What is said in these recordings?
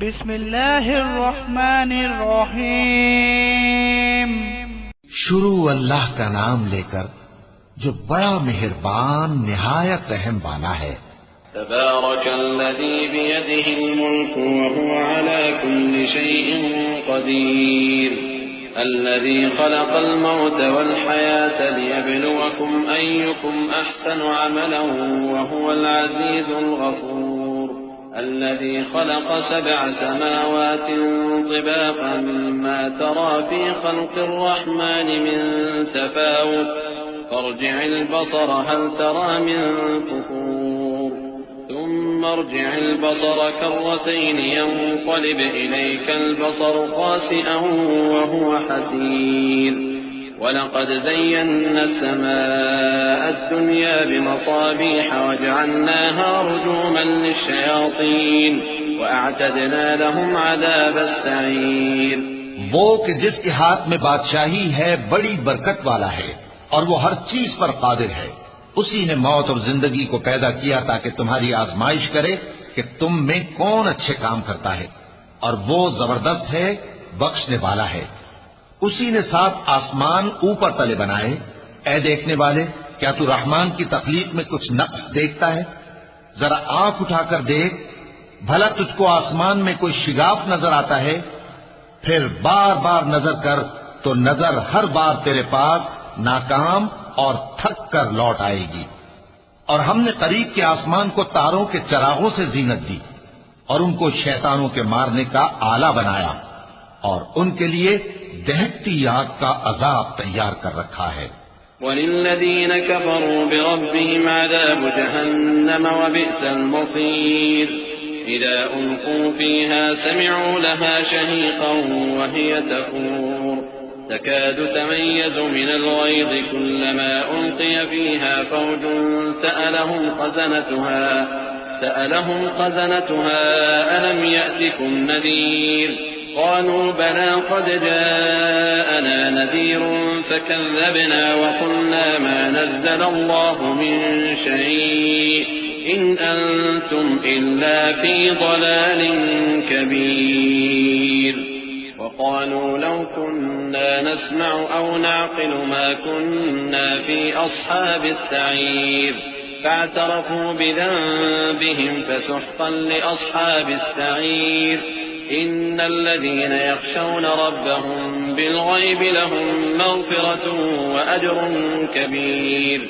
बिस्मिल्लाहिर्रहमानिर्रहीम। शुरू अल्लाह का नाम लेकर जो बड़ा मेहरबान निहायत रहम वाला है। तबारकल्लज़ी बियदिहिल मुल्कु व हुवा अला कुल्लि शैइन क़दीर अल्लज़ी ख़लक़ल मौत वल हयात लियब्लुवकुम अय्युकुम अहसनु अमलन व हुवल अज़ीज़ुल गफ़ूर अल्लज़ी ख़लक़ सबअ समावातिन तिबाक़न मा तरा फ़ी ख़ल्क़िर रहमानि मिन तफ़ावुत फर्जि'ल बसर हल तरा मिन फ़ुतूर ثم ارجع البصر كرتين ينقلب إليك البصر خاسئا وهو حسير ولقد زينا السماء الدنيا بمصابيح وجعلناها رجوما للشياطين وأعتدنا لهم عذاب السعير। वो कि जिसके हाथ में बादशाही है बड़ी बरकत वाला है और वो हर चीज पर कादिर है। उसी ने मौत और जिंदगी को पैदा किया ताकि तुम्हारी आजमाइश करे कि तुम में कौन अच्छे काम करता है, और वो जबरदस्त है, बख्शने वाला है। उसी ने 7 आसमान ऊपर तले बनाए। ऐ देखने वाले, क्या तू रहमान की तख्लीक में कुछ नक्स देखता है? जरा आंख उठाकर देख, भला तुझको आसमान में कोई शिगाफ नजर आता है? फिर बार बार नजर कर तो नजर हर बार तेरे पास नाकाम और थक कर लौट आएगी। और हमने करीब के आसमान को तारों के चरागों से जीनत दी और उनको शैतानों के मारने का आला बनाया, और उनके लिए दहकती आग का अजाब तैयार कर रखा है। वलिल्लज़ीन कफ़रू बिरब्बिहिम अज़ाबु जहन्नम व बि'सल मसीर इज़ा उल्क़ू फ़ीहा समि'ू लहा शहीक़न व हिय तफूर تكاد تميز من الغيظ كلما ألقي فيها فوج سألهم خزنتها ألم يأتكم نذير قالوا بلى قد جاءنا نذير فكذبنا وقلنا ما نزل الله من شيء إن أنتم إلا في ضلال كبير وقالوا لو كنا نسمع أو نعقل ما كنا في أصحاب السعير فاعترفوا بذنبهم فسحقا لأصحاب السعير إن الذين يخشون ربهم بالغيب لهم مغفرة وأجر كبير।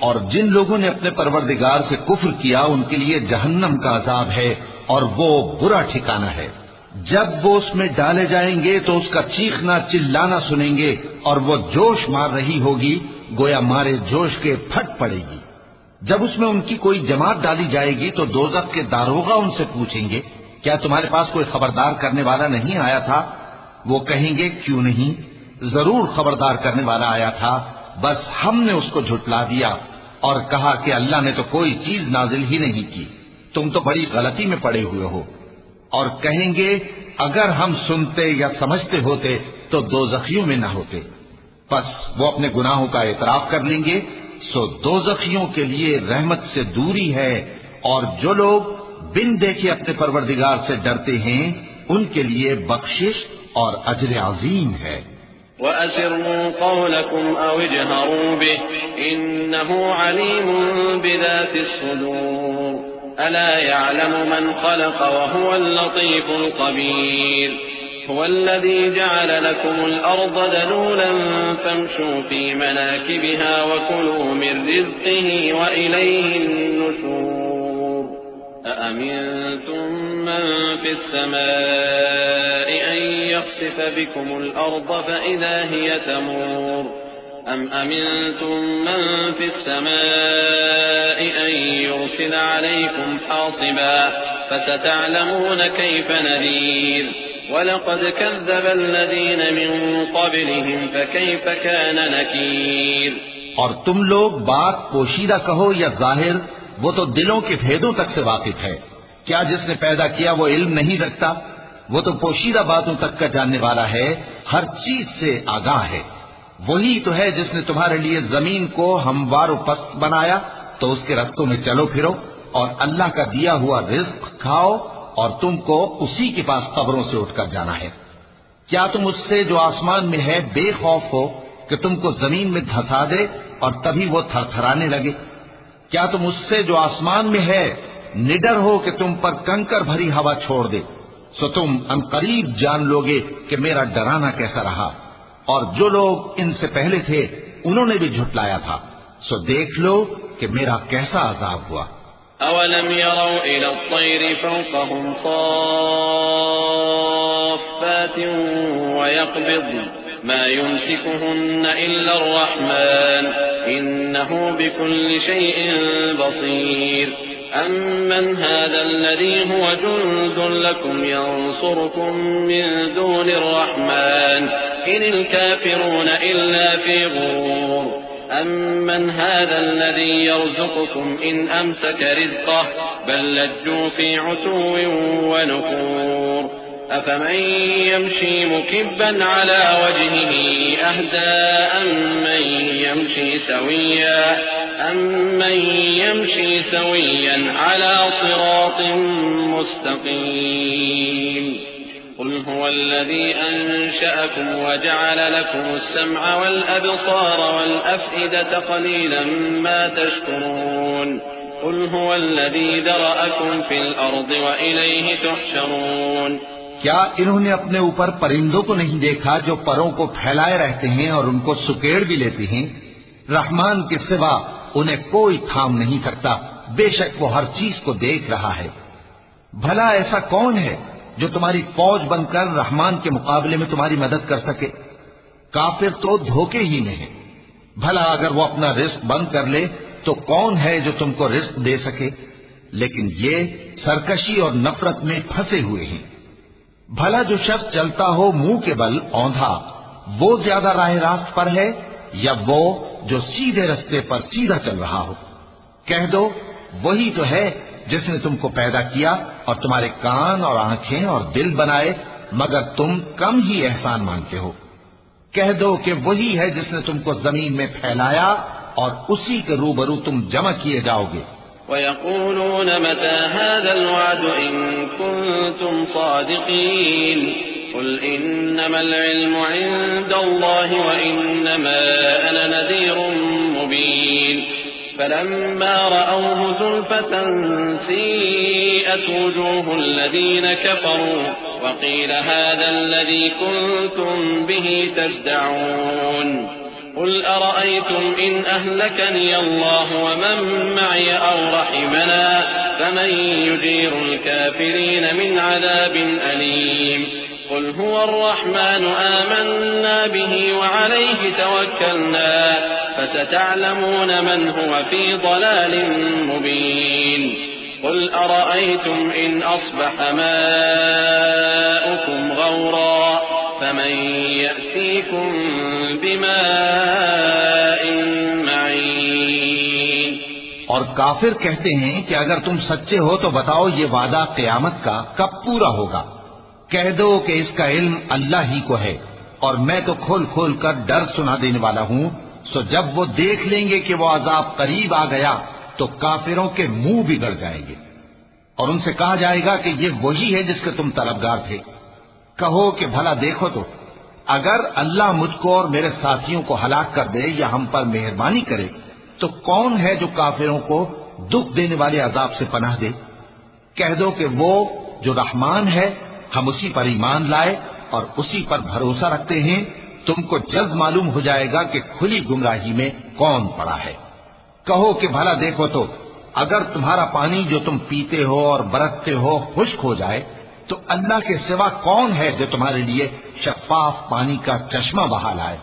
और जिन लोगों ने अपने परवरदिगार से कुफ्र किया उनके लिए जहन्नम का अजाब है और वो बुरा ठिकाना है। जब वो उसमें डाले जाएंगे तो उसका चीखना चिल्लाना सुनेंगे और वो जोश मार रही होगी, गोया मारे जोश के फट पड़ेगी। जब उसमें उनकी कोई जमात डाली जाएगी तो दोज़ख के दारोगा उनसे पूछेंगे, क्या तुम्हारे पास कोई खबरदार करने वाला नहीं आया था? वो कहेंगे, क्यों नहीं, जरूर खबरदार करने वाला आया था, बस हमने उसको झुटला दिया और कहा कि अल्लाह ने तो कोई चीज नाजिल ही नहीं की, तुम तो बड़ी गलती में पड़े हुए हो। और कहेंगे, अगर हम सुनते या समझते होते तो दोज़खियों में न होते। बस वो अपने गुनाहों का इतराफ कर लेंगे, सो दोज़खियों के लिए रहमत से दूरी है, और जो लोग बिन देखे अपने परवरदिगार से डरते हैं उनके लिए बख्शिश और अजर अजीम है। वअसिर्रू क़ौलकुम औ इजहरू बिहि इन्नहु अलीमुन बिज़ातिस सुदूर अला यअलमु मन ख़लक़ व हुवल लतीफ़ुल ख़बीर हुवल्लज़ी जअल लकुमुल अर्ज़ दलूलन फम्शू फ़ी मनाकिबिहा व कुलू मिन रिज़्क़िही व इलैहिन नुशूर अअमिनतुम मन फ़िस समाइ अन यख़सिफ़ बिकुमुल अर्ज़ फ़इज़ा हिय तमूर أم أمنتم من في السماء أن يرسل عليكم حاصبا فستعلمون كيف نذير ولقد كذب الذين من قبلهم فكيف كان نكير। और तुम लोग बात पोशीदा कहो या जाहिर, वो तो दिलों के भेदों तक से वाकिफ है। क्या जिसने पैदा किया वो इल्म नहीं रखता? वो तो पोशीदा बातों तक का जानने वाला है, हर चीज से आगाह है। वही तो है जिसने तुम्हारे लिए जमीन को हमवार पस्त बनाया, तो उसके रस्तों में चलो फिरो और अल्लाह का दिया हुआ रिज्क खाओ और तुमको उसी के पास कब्रों से उठकर जाना है। क्या तुम उससे जो आसमान में है बेखौफ हो कि तुमको जमीन में धंसा दे और तभी वो थरथराने लगे? क्या तुम उससे जो आसमान में है निडर हो कि तुम पर कंकर भरी हवा छोड़ दे? सो तुम अनकरीब जान लोगे कि मेरा डराना कैसा रहा। और जो लोग इनसे पहले थे उन्होंने भी झुटलाया था, सो देख लो कि मेरा कैसा अजाब हुआ। अवलम यरौ इला अत्तैरि फौक़हुम साफ़्फ़ातिन व यक़बिज़्न मा युमसिकुहुन्न इल्ला अर्रहमान इन्नहु बिकुल्लि शैइन बसीर अम्मन हाज़ा अल्लज़ी हुवा जुंदुन लकुम यंसुरुकुम मिन दूनिर रहमान इनिल काफ़िरून इल्ला फ़ी गुरूर अम्मन हाज़ा अल्लज़ी यरज़ुकुकुम इन अमसक रिज़क़ह बल लज्जू फ़ी उतुव्विन व नुफूर अफ़मन यमशी मुकिब्बन अला वजहिही अहदा अम्मन यमशी सविय्यन अला सिरातिन मुस्तक़ीम क़ुल हुवल्लज़ी अंशअकुम व जअल लकुमुस्समअ वल अबसार वल अफ़इदत क़लीलन मा तशकुरून क़ुल हुवल्लज़ी ज़रअकुम फ़िल अर्ज़ि व इलैहि तुहशरून। क्या इन्होंने अपने ऊपर परिंदों को नहीं देखा जो परों को फैलाए रहते हैं और उनको सुकेड़ भी लेते हैं? रहमान के सिवा उन्हें कोई थाम नहीं सकता, बेशक वो हर चीज को देख रहा है। भला ऐसा कौन है जो तुम्हारी फौज बनकर रहमान के मुकाबले में तुम्हारी मदद कर सके? काफिर तो धोखे ही में है। भला अगर वो अपना रिस्क बंद कर ले तो कौन है जो तुमको रिस्क दे सके? लेकिन ये सरकशी और नफरत में फंसे हुए हैं। भला जो शख्स चलता हो मुंह के बल औंधा, वो ज्यादा राह रास्त पर है या वो जो सीधे रास्ते पर सीधा चल रहा हो? कह दो, वही तो है जिसने तुमको पैदा किया और तुम्हारे कान और आंखें और दिल बनाए, मगर तुम कम ही एहसान मानते हो। कह दो कि वही है जिसने तुमको जमीन में फैलाया और उसी के रूबरू तुम जमा किए जाओगे। वयक़ूलून मता हाज़ल वअद इन कुन्तुम सादिक़ीन क़ुल इन्नमल इल्मु इंदल्लाहि व इन्नमा अना नज़ीरुम मुबीन फलम्मा रअवहु ज़ुल्फ़तन सीअत वुजूहुल लज़ीन कफ़रू व क़ील हाज़ा अल्लज़ी कुन्तुम बिही तद्दऊन قل أرأيتم إن أهلكني الله ومن معي أو رحمنا فمن يجير الكافرين من عذاب أليم قل هو الرحمن آمنا به وعليه توكلنا فستعلمون من هو في ضلال مبين قل أرأيتم إن أصبح ماؤكم غورا فمن يأتيكم بماء معين। और काफिर कहते हैं कि अगर तुम सच्चे हो तो बताओ ये वादा क़यामत का कब पूरा होगा? कह दो कि इसका इल्म अल्लाह ही को है और मैं तो खोल खोल कर डर सुना देने वाला हूँ। सो जब वो देख लेंगे कि वो अजाब करीब आ गया तो काफिरों के मुंह बिगड़ जाएंगे और उनसे कहा जाएगा कि ये वही है जिसके तुम तलबगार थे। कहो कि भला देखो तो, अगर अल्लाह मुझको और मेरे साथियों को हलाक कर दे या हम पर मेहरबानी करे तो कौन है जो काफिरों को दुख देने वाले अजाब से पनाह दे? कह दो कि वो जो रहमान है, हम उसी पर ईमान लाए और उसी पर भरोसा रखते हैं। तुमको जल्द मालूम हो जाएगा कि खुली गुमराही में कौन पड़ा है। कहो कि भला देखो तो, अगर तुम्हारा पानी जो तुम पीते हो और बरतते हो खुश्क हो जाए तो अल्लाह के सिवा कौन है जो तुम्हारे लिए शफाफ पानी का चश्मा बहा लाए।